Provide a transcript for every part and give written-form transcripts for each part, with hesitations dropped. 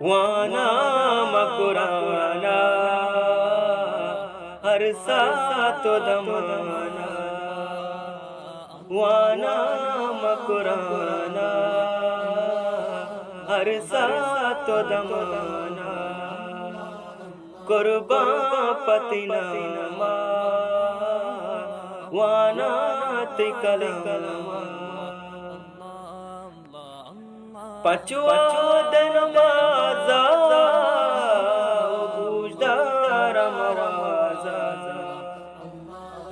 वाना मकुराना हर सातो दमाना वाना मकुराना हर सातो दमाना कुर्बान पतिना वाना तिकलमा पचुदन माजा गुजदार मवाजा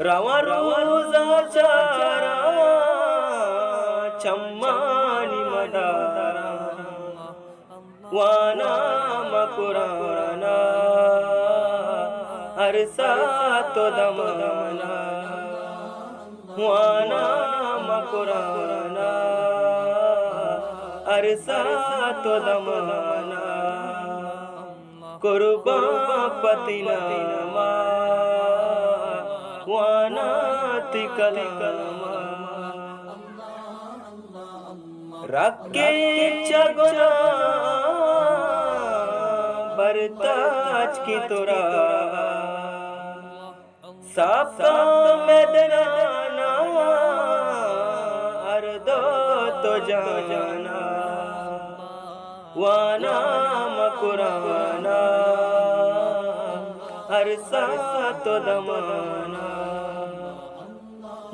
रवा रोजा चारा चम्मानी मदारा वाना मकुराना हर सातो दमाना वाना मकुराना हर सातो दमाना कुर्बान पतिना वाना तिकलमा रखे चगुना बरताज की तोरा साफा मैदाना हर दो तो जाना वाना मकुराना हर सातो दमाना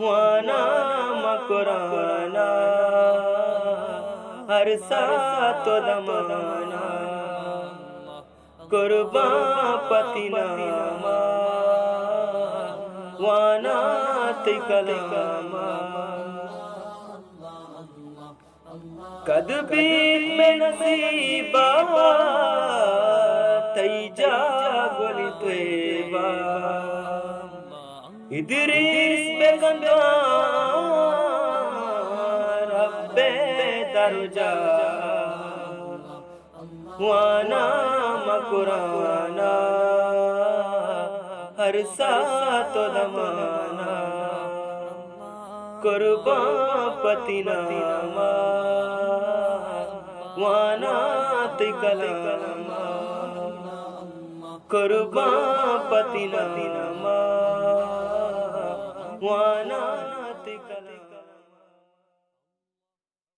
वाना मकुराना हर सातो दमाना कुर्बान पतिना वाना तिकलमा कद बीत में नसीबा तैजा गोली त्वेबा इदरीस बेगंदा रब्बे दरजा वाना मकुराना हर सातो दमाना कुर्बान पतिना वाना तिकलमा कुर्बान पतिना वाना